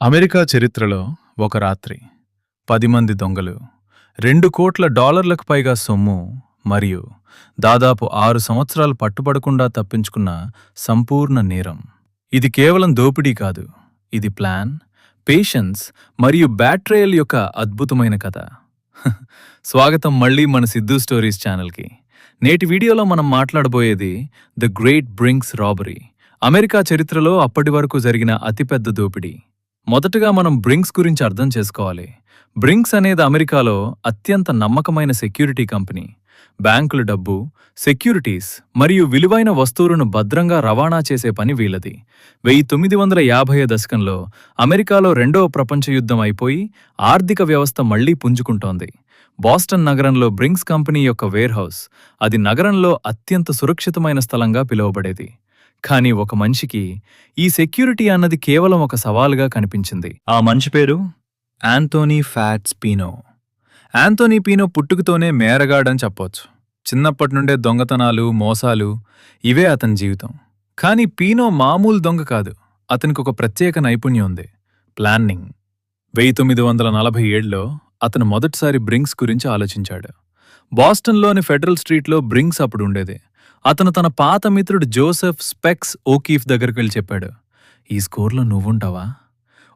America చరిత్రలో ఒక రాత్రి 10 మంది దొంగలు $2 కోట్ల పైగా సొమ్ము మరియు దాదాపు 6 సంవత్సరాలు పట్టుబడకుండా తప్పించుకున్న సంపూర్ణ నేరం. ఇది కేవలం దోపిడీ కాదు, ఇది ప్లాన్, పేషెన్స్ మరియు బ్యాట్రేయల్ యొక్క అద్భుతమైన కథ. స్వాగతం మళ్ళీ మన సిద్ధు స్టోరీస్ ఛానల్కి. నేటి వీడియోలో మనం మాట్లాడబోయేది ద గ్రేట్ బ్రింక్స్ రాబరీ, అమెరికా చరిత్రలో అప్పటి వరకు జరిగిన అతిపెద్ద దోపిడీ. మొదటగా మనం బ్రింక్స్ గురించి అర్థం చేసుకోవాలి. బ్రింక్స్ అనేది అమెరికాలో అత్యంత నమ్మకమైన సెక్యూరిటీ కంపెనీ. బ్యాంకుల డబ్బు, సెక్యూరిటీస్ మరియు విలువైన వస్తువులను భద్రంగా రవాణా చేసే పని వీళ్ళది. 1950 దశకంలో అమెరికాలో రెండవ ప్రపంచ యుద్ధం అయిపోయి ఆర్థిక వ్యవస్థ మళ్లీ పుంజుకుంటోంది. బాస్టన్ నగరంలో బ్రింక్స్ కంపెనీ యొక్క వేర్హౌస్, అది నగరంలో అత్యంత సురక్షితమైన స్థలంగా పిలువబడేది. కానీ ఒక మనిషికి ఈ సెక్యూరిటీ అన్నది కేవలం ఒక సవాలుగా కనిపించింది. ఆ మనిషి పేరు యాంథోనీ ఫ్యాట్స్ పీనో. యాంథోనీ పీనో పుట్టుకతోనే మేరగాడని చెప్పొచ్చు. చిన్నప్పటి నుండే దొంగతనాలు, మోసాలు ఇవే అతని జీవితం. కానీ పీనో మామూలు దొంగ కాదు. అతనికి ఒక ప్రత్యేక నైపుణ్యం ఉంది: ప్లానింగ్. 1947లో అతను మొదటిసారి బ్రింక్స్ గురించి ఆలోచించాడు. బాస్టన్లోని ఫెడరల్ స్ట్రీట్లో బ్రింక్స్ అప్పుడు ఉండేది. అతను తన పాత మిత్రుడు జోసెఫ్ స్పెక్స్ ఓకీఫ్ దగ్గరికి వెళ్ళి చెప్పాడు, ఈ స్కోర్లో నువ్వుంటావా?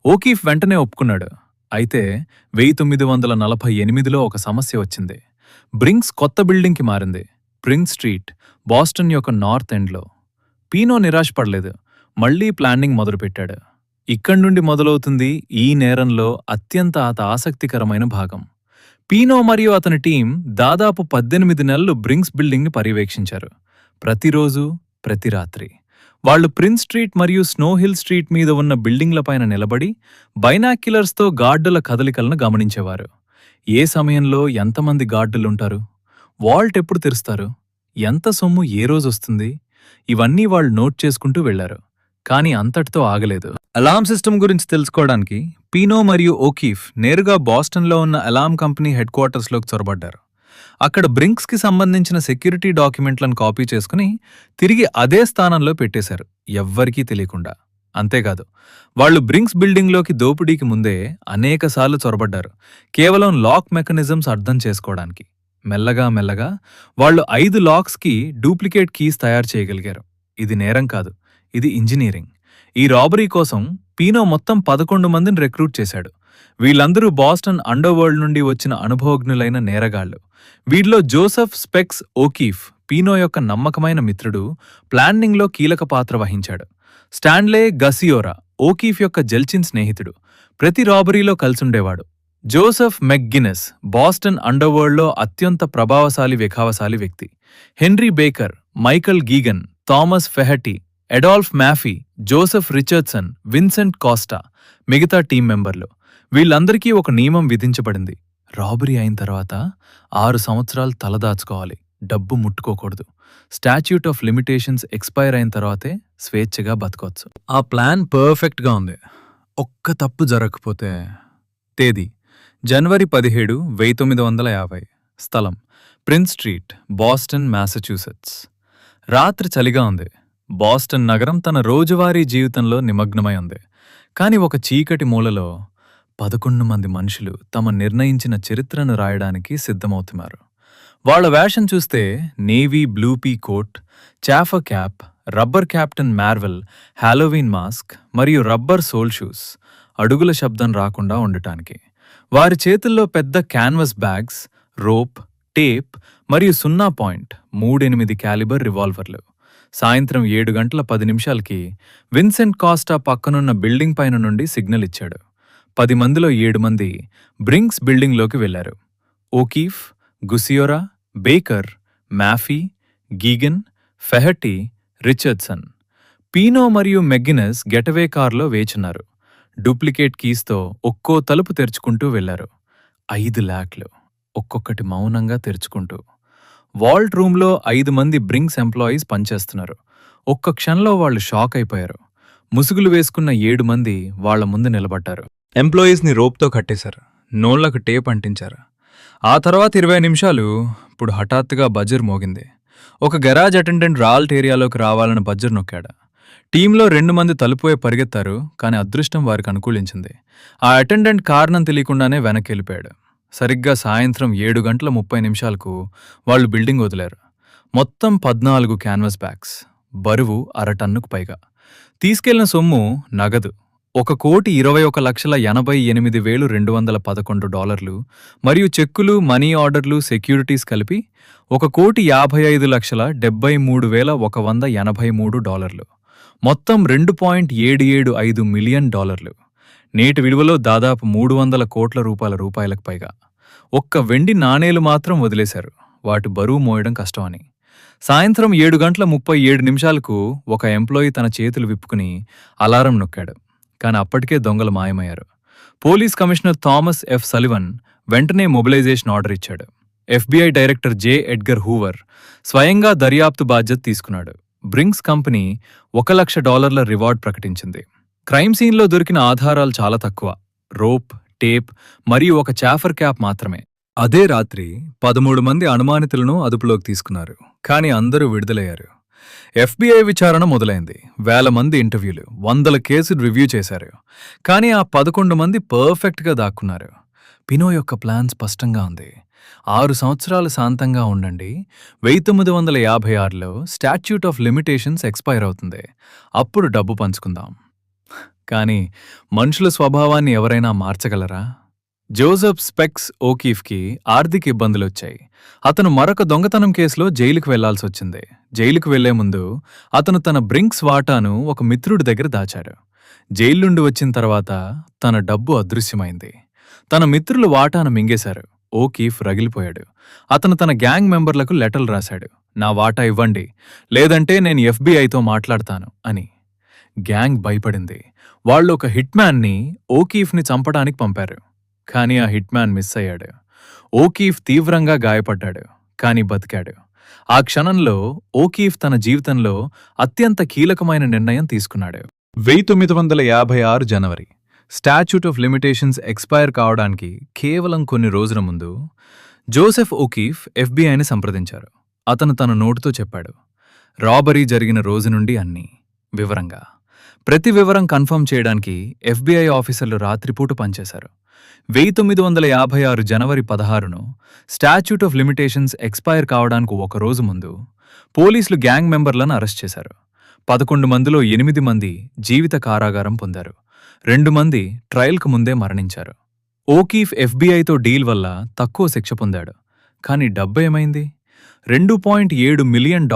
ఓకీఫ్ వెంటనే ఒప్పుకున్నాడు. అయితే 1948లో ఒక సమస్య వచ్చింది. బ్రింక్స్ కొత్త బిల్డింగ్కి మారింది, ప్రిన్స్ స్ట్రీట్, బాస్టన్ యొక్క నార్త్ ఎండ్లో. పీనో నిరాశపడలేదు, మళ్లీ ప్లానింగ్ మొదలుపెట్టాడు. ఇక్కడి నుండి మొదలవుతుంది ఈ నేరంలో అత్యంత ఆసక్తికరమైన భాగం. పీనో మరియు అతని టీం దాదాపు 18 నెలలు బ్రింక్స్ బిల్డింగ్ని పర్యవేక్షించారు. ప్రతిరోజు, ప్రతి రాత్రి వాళ్లు ప్రిన్స్ స్ట్రీట్ మరియు స్నోహిల్ స్ట్రీట్ మీద ఉన్న బిల్డింగ్లపైన నిలబడి బైనాక్యులర్స్తో గార్డుల కదలికలను గమనించేవారు. ఏ సమయంలో ఎంతమంది గార్డులుంటారు, వాల్ట్ ఎప్పుడు తెరుస్తారు, ఎంత సొమ్ము ఏ రోజొస్తుంది, ఇవన్నీ వాళ్ళు నోట్ చేసుకుంటూ వెళ్లారు. కానీ అంతటితో ఆగలేదు. అలాం సిస్టమ్ గురించి తెలుసుకోవడానికి పీనో మరియు ఓకీఫ్ నేరుగా బాస్టన్లో ఉన్న అలాం కంపెనీ హెడ్ క్వార్టర్స్లోకి చొరబడ్డారు. అక్కడ బ్రింక్స్కి సంబంధించిన సెక్యూరిటీ డాక్యుమెంట్లను కాపీ చేసుకుని తిరిగి అదే స్థానంలో పెట్టేశారు, ఎవ్వరికీ తెలియకుండా. అంతేకాదు, వాళ్లు బ్రింక్స్ బిల్డింగ్లోకి దోపిడీకి ముందే అనేకసార్లు చొరబడ్డారు, కేవలం లాక్ మెకానిజమ్స్ అర్థం చేసుకోవడానికి. మెల్లగా మెల్లగా వాళ్లు 5 లాక్స్కి డూప్లికేట్ కీస్ తయారు చేయగలిగారు. ఇది నేరం కాదు, ఇది ఇంజనీరింగ్. ఈ రాబరీ కోసం పీనో మొత్తం 11 మందిని రిక్రూట్ చేశాడు. వీళ్ళందరూ బాస్టన్ అండర్వరల్డ్ నుండి వచ్చిన అనుభవజ్ఞులైన నేరగాళ్లు. వీళ్ళలో జోసెఫ్ స్పెక్స్ ఓకీఫ్, పీనో యొక్క నమ్మకమైన మిత్రుడు, ప్లానింగ్లో కీలక పాత్ర వహించాడు. స్టాన్లే గసియోరా, ఓకీఫ్ యొక్క జల్చిన్ స్నేహితుడు, ప్రతి రాబరీలో కలిసుండేవాడు. జోసెఫ్ మెక్గినెస్, బాస్టన్ అండర్వరల్డ్లో అత్యంత ప్రభావశాలి వ్యక్తి. Henry Baker, Michael Geagan, Thomas Faherty, Adolph Maffie, Joseph Richardson, Vincent Costa మిగతా టీం మెంబర్లు. వీళ్ళందరికీ ఒక నియమం విధించబడింది: రాబరీ అయిన తర్వాత 6 సంవత్సరాలు తలదాచుకోవాలి, డబ్బు ముట్టుకోకూడదు. స్టాచ్యూట్ ఆఫ్ లిమిటేషన్స్ ఎక్స్పైర్ అయిన తర్వాతే స్వేచ్ఛగా బతకొచ్చు. ఆ ప్లాన్ పర్ఫెక్ట్గా ఉంది. ఒక్క తప్పు జరగకపోతే. తేదీ జనవరి 17, 1950. స్థలం ప్రిన్స్ స్ట్రీట్, బాస్టన్, మ్యాసచ్యూసెట్స్. రాత్రి చలిగా ఉంది. బాస్టన్ నగరం తన రోజువారీ జీవితంలో నిమగ్నమై ఉంది. కాని ఒక చీకటి మూలలో 11 మంది మనుషులు తమ నిర్ణయించిన చరిత్రను రాయడానికి సిద్ధమవుతున్నారు. వాళ్ల వేషం చూస్తే navy blue pea coat, chauffeur cap, rubber Captain Marvel, Halloween mask మరియు రబ్బర్ సోల్ షూస్, అడుగుల శబ్దం రాకుండా ఉండటానికి. వారి చేతుల్లో పెద్ద క్యాన్వస్ బ్యాగ్స్, రోప్, టేప్ మరియు 0.38 క్యాలిబర్ రివాల్వర్లు. సాయంత్రం 7 గంటల 10 నిమిషాలకి విన్సెంట్ కాస్టా పక్కనున్న బిల్డింగ్ పైన నుండి సిగ్నల్ ఇచ్చాడు. 10 మందిలో 7 మంది బ్రింక్స్ బిల్డింగ్లోకి వెళ్లారు: ఓకీఫ్, గుసియోరా, బేకర్, మ్యాఫీ, గీగన్, ఫెహటీ, రిచర్డ్సన్. పీనో మరియు మెగ్గినెస్ గెటవే కార్లో వేచున్నారు. డూప్లికేట్ కీస్తో ఒక్కో తలుపు తెరుచుకుంటూ వెళ్లారు. 5 లాక్లు, ఒక్కొక్కటి మౌనంగా తెరుచుకుంటూ. వాల్ట్ రూమ్లో 5 మంది బ్రింక్స్ ఎంప్లాయీస్ పనిచేస్తున్నారు. ఒక్క క్షణంలో వాళ్లు షాక్ అయిపోయారు. ముసుగులు వేసుకున్న 7 మంది వాళ్ల ముందు నిలబడ్డారు. ఎంప్లాయీస్ని రోప్తో కట్టేశారు, నోళ్లకు టేప్ అంటించారు. ఆ తర్వాత 20 నిమిషాలు. ఇప్పుడు హఠాత్తుగా బజర్ మోగింది. ఒక గరాజ్ అటెండెంట్ రాల్ట్ ఏరియాలోకి రావాలని బజర్ నొక్కాడు. టీంలో 2 మంది తలుపువై పరిగెత్తారు, కానీ అదృష్టం వారికి అనుకూలించింది. ఆ అటెండెంట్ కారణం తెలియకుండానే వెనక్కెళ్ళిపోయాడు. సరిగ్గా సాయంత్రం 7:30 వాళ్ళు బిల్డింగ్ వదిలారు. మొత్తం 14 క్యాన్వాస్ బ్యాగ్స్, బరువు అర టన్నుకు పైగా. తీసుకెళ్లిన సొమ్ము నగదు $1,20,88,211 మరియు చెక్కులు, మనీ ఆర్డర్లు, సెక్యూరిటీస్ కలిపి $1,55,73,183. మొత్తం $2.775 మిలియన్. నేటి విలువలో దాదాపు 300 కోట్ల రూపాయలకు పైగా. ఒక్క వెండి నాణేలు మాత్రం వదిలేశారు, వాటి బరువు మోయడం కష్టమని. సాయంత్రం 7:37 ఒక ఎంప్లాయీ తన చేతులు విప్పుకుని అలారం నొక్కాడు. కానీ అప్పటికే దొంగలు మాయమయ్యారు. Police commissioner Thomas F Sullivan వెంటనే మొబిలైజేషన్ ఆర్డర్ ఇచ్చాడు. FBI director J Edgar Hoover స్వయంగా దర్యాప్తు బాధ్యత తీసుకున్నాడు. బ్రింక్స్ కంపెనీ $1,00,000 రివార్డ్ ప్రకటించింది. క్రైమ్ సీన్లో దొరికిన ఆధారాలు చాలా తక్కువ, రోప్, టేప్ మరియు ఒక చాఫర్ క్యాప్ మాత్రమే. అదే రాత్రి 13 మంది అనుమానితులను అదుపులోకి తీసుకున్నారు, కానీ అందరూ విడుదలయ్యారు. FBI విచారణ మొదలైంది. 1000 మంది ఇంటర్వ్యూలు, 100 కేసులు రివ్యూ చేశారు. కానీ ఆ 11 మంది పర్ఫెక్ట్గా దాక్కున్నారు. పినో యొక్క ప్లాన్ స్పష్టంగా ఉంది. 6 సంవత్సరాలు శాంతంగా ఉండండి, 1956లో స్టాట్యూట్ ఆఫ్ లిమిటేషన్స్ ఎక్స్పైర్ అవుతుంది, అప్పుడు డబ్బు పంచుకుందాం. కానీ మనుషుల స్వభావాన్ని ఎవరైనా మార్చగలరా? జోసెఫ్ స్పెక్స్ ఓకీఫ్కి ఆర్థిక ఇబ్బందులొచ్చాయి. అతను మరొక దొంగతనం కేసులో జైలుకు వెళ్లాల్సొచ్చింది. జైలుకు వెళ్లే ముందు అతను తన బ్రింక్స్ వాటాను ఒక మిత్రుడి దగ్గర దాచాడు. జైలు నుండి వచ్చిన తర్వాత తన డబ్బు అదృశ్యమైంది. తన మిత్రులు వాటాను మింగేశారు. ఓకీఫ్ రగిలిపోయాడు. అతను తన గ్యాంగ్ మెంబర్లకు లెటర్లు రాశాడు, నా వాటా ఇవ్వండి, లేదంటే నేను FBIతో మాట్లాడతాను అని. గ్యాంగ్ భయపడింది. వాళ్ళు ఒక హిట్ మ్యాన్ని ఓకీఫ్ని చంపడానికి పంపారు. కానీ ఆ హిట్ మ్యాన్ మిస్ అయ్యాడు. ఓకీఫ్ తీవ్రంగా గాయపడ్డాడు, కానీ బతికాడు. ఆ క్షణంలో ఓకీఫ్ తన జీవితంలో అత్యంత కీలకమైన నిర్ణయం తీసుకున్నాడు. 1956 జనవరి, స్టాచ్యూట్ ఆఫ్ లిమిటేషన్స్ ఎక్స్పైర్ కావడానికి కేవలం కొన్ని రోజుల ముందు జోసెఫ్ ఓకీఫ్ FBIని సంప్రదించారు. అతను తన నోటుతో చెప్పాడు, రాబరీ జరిగిన రోజు నుండి అన్నీ వివరంగా. ప్రతి వివరం కన్ఫర్మ్ చేయడానికి FBI ఆఫీసర్లు రాత్రిపూట పనిచేశారు. 1956 జనవరి 16ను స్టాచ్యూట్ ఆఫ్ లిమిటేషన్స్ ఎక్స్పైర్ కావడానికి ఒక రోజు ముందు పోలీసులు గ్యాంగ్ మెంబర్లను అరెస్ట్ చేశారు. 11 మందిలో 8 మంది జీవిత కారాగారం పొందారు. 2 మంది ట్రయల్కు ముందే మరణించారు. ఓకీఫ్ FBIతో డీల్ వల్ల తక్కువ శిక్ష పొందాడు. కానీ డబ్బేమైంది? $2.7 మిలియన్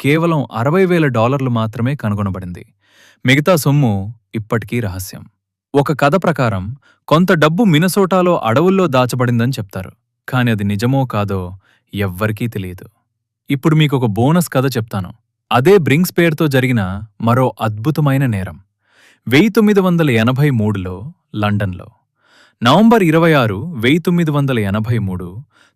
కేవలం $60,000 మాత్రమే కనుగొనబడింది. మిగతా సొమ్ము ఇప్పటికీ రహస్యం. ఒక కథ ప్రకారం కొంత డబ్బు మినసోటాలో అడవుల్లో దాచబడిందని చెప్తారు, కానీ అది నిజమో కాదో ఎవ్వరికీ తెలియదు. ఇప్పుడు మీకొక బోనస్ కథ చెప్తాను. అదే బ్రింక్స్ పేరుతో జరిగిన మరో అద్భుతమైన నేరం. 1983లో లండన్లో నవంబర్ 26, 1983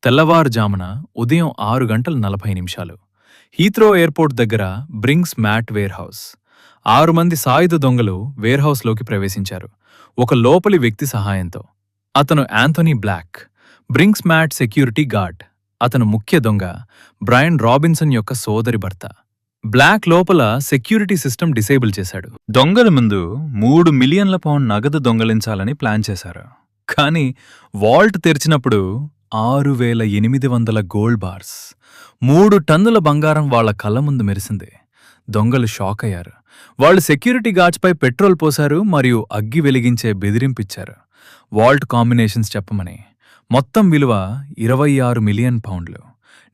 తెల్లవారుజామున ఉదయం 6:40 హీత్రో ఎయిర్పోర్ట్ దగ్గర బ్రింక్స్ మ్యాట్ వేర్హౌస్. 6 మంది సాయుధ దొంగలు వేర్హౌస్లోకి ప్రవేశించారు, ఒక లోపలి వ్యక్తి సహాయంతో. అతను Anthony Black, Brink's Mat security guard. అతను ముఖ్య దొంగ బ్రయన్ రాబిన్సన్ యొక్క సోదరి భర్త. బ్లాక్ లోపల సెక్యూరిటీ సిస్టమ్ డిసేబుల్ చేశాడు. దొంగల ముందు £3 మిలియన్ల నగదు దొంగలించాలని ప్లాన్ చేశారు. కానీ వాల్ట్ తెరిచినప్పుడు 6,800 గోల్డ్ బార్స్, 3 టన్నుల బంగారం వాళ్ల కళ్ళ ముందు మెరిసింది. దొంగలు షాక్ అయ్యారు. వాళ్ళు సెక్యూరిటీ గార్డ్స్పై పెట్రోల్ పోశారు మరియు అగ్గి వెలిగించే బెదిరింపిచ్చారు, వాల్ట్ కాంబినేషన్స్ చెప్పమని. మొత్తం విలువ £26 మిలియన్,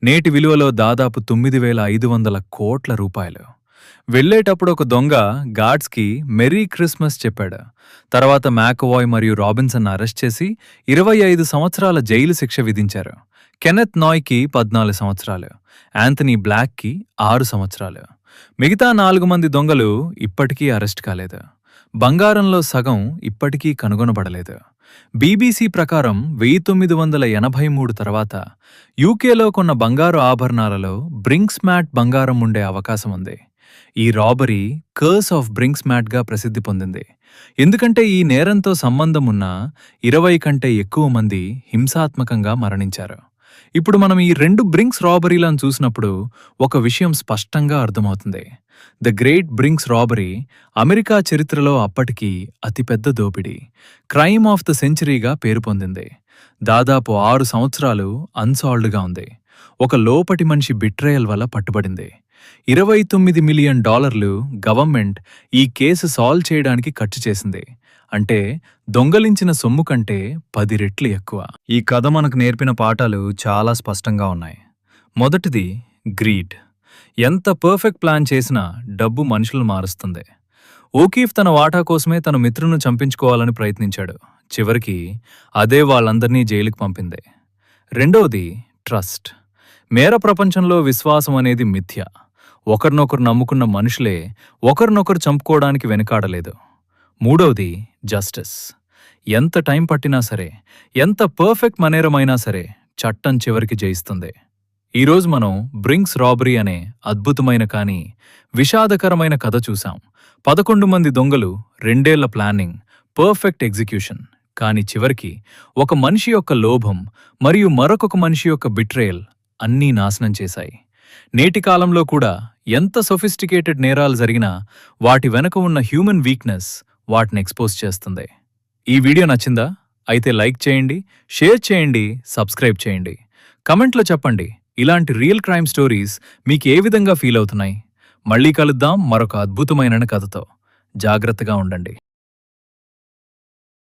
నేటి విలువలో దాదాపు 9,500 కోట్ల రూపాయలు. వెళ్లేటప్పుడు ఒక దొంగ గార్డ్స్కి మెరీ క్రిస్మస్ చెప్పాడు. తర్వాత మ్యాకవాయ్ మరియు రాబిన్సన్ అరెస్ట్ చేసి 25 సంవత్సరాల జైలు శిక్ష విధించారు. కెనెత్ నాయ్కి 14 సంవత్సరాలు, యాంథనీ బ్లాక్కి 6 సంవత్సరాలు. మిగతా 4 మంది దొంగలు ఇప్పటికీ అరెస్ట్ కాలేదు. బంగారంలో సగం ఇప్పటికీ కనుగొనబడలేదు. BBC ప్రకారం 1983 తర్వాత యూకేలో కొన్న బంగారు ఆభరణాలలో బ్రింక్స్ మ్యాట్ బంగారం ఉండే అవకాశం ఉంది. ఈ రాబరీ కర్స్ ఆఫ్ బ్రింక్స్ మ్యాట్గా ప్రసిద్ధి పొందింది, ఎందుకంటే ఈ నేరంతో సంబంధం ఉన్న 20 కంటే ఎక్కువ మంది హింసాత్మకంగా మరణించారు. ఇప్పుడు మనం ఈ 2 బ్రింక్స్ రాబరీలను చూసినప్పుడు ఒక విషయం స్పష్టంగా అర్థమవుతుంది. ద గ్రేట్ బ్రింక్స్ రాబరీ అమెరికా చరిత్రలో అప్పటికి అతిపెద్ద దోపిడీ, క్రైమ్ ఆఫ్ ద సెంచరీగా పేరు పొందింది. దాదాపు 6 సంవత్సరాలు అన్సాల్వ్డ్గా ఉంది. ఒక లోపటి మనిషి బిట్రేయల్ వల్ల పట్టుబడింది. $29 మిలియన్ గవర్నమెంట్ ఈ కేసు సాల్వ్ చేయడానికి ఖర్చు చేసింది. అంటే దొంగలించిన సొమ్ము కంటే 10 రెట్లు ఎక్కువ. ఈ కథ మనకు నేర్పిన పాఠాలు చాలా స్పష్టంగా ఉన్నాయి. మొదటిది గ్రీడ్. ఎంత పర్ఫెక్ట్ ప్లాన్ చేసినా డబ్బు మనుషులను మారుస్తుంది. ఓకీఫ్ తన వాటా కోసమే తన మిత్రులను చంపించుకోవాలని ప్రయత్నించాడు. చివరికి అదే వాళ్ళందర్నీ జైలుకి పంపింది. రెండవది ట్రస్ట్. మేర ప్రపంచంలో విశ్వాసం అనేది మిథ్య. ఒకరినొకరు నమ్ముకున్న మనుషులే ఒకరినొకరు చంపుకోవడానికి వెనుకాడలేదు. మూడవది జస్టిస్. ఎంత టైం పట్టినా సరే, ఎంత పర్ఫెక్ట్ మనేరమైనా సరే చట్టం చివరికి జయిస్తుంది. ఈరోజు మనం బ్రింక్స్ రాబరీ అనే అద్భుతమైన కానీ విషాదకరమైన కథ చూసాం. 11 మంది దొంగలు, 2 ఏళ్ల ప్లానింగ్, పర్ఫెక్ట్ ఎగ్జిక్యూషన్. కాని చివరికి ఒక మనిషి యొక్క లోభం మరియు మరొక మనిషి యొక్క బిట్రేయల్ అన్నీ నాశనం చేశాయి. నేటి కాలంలో కూడా ఎంత సొఫిస్టికేటెడ్ నేరాలు జరిగినా వాటి వెనక ఉన్న హ్యూమన్ వీక్నెస్ వాటిని ఎక్స్పోజ్ చేస్తుంది. ఈ వీడియో నచ్చిందా? అయితే లైక్ చేయండి, షేర్ చేయండి, సబ్స్క్రైబ్ చేయండి. కమెంట్లో చెప్పండి, ఇలాంటి రియల్ క్రైమ్ స్టోరీస్ మీకు ఏ విధంగా ఫీల్ అవుతున్నాయి. మళ్ళీ కలుద్దాం మరొక అద్భుతమైన కథతో. జాగ్రత్తగా ఉండండి.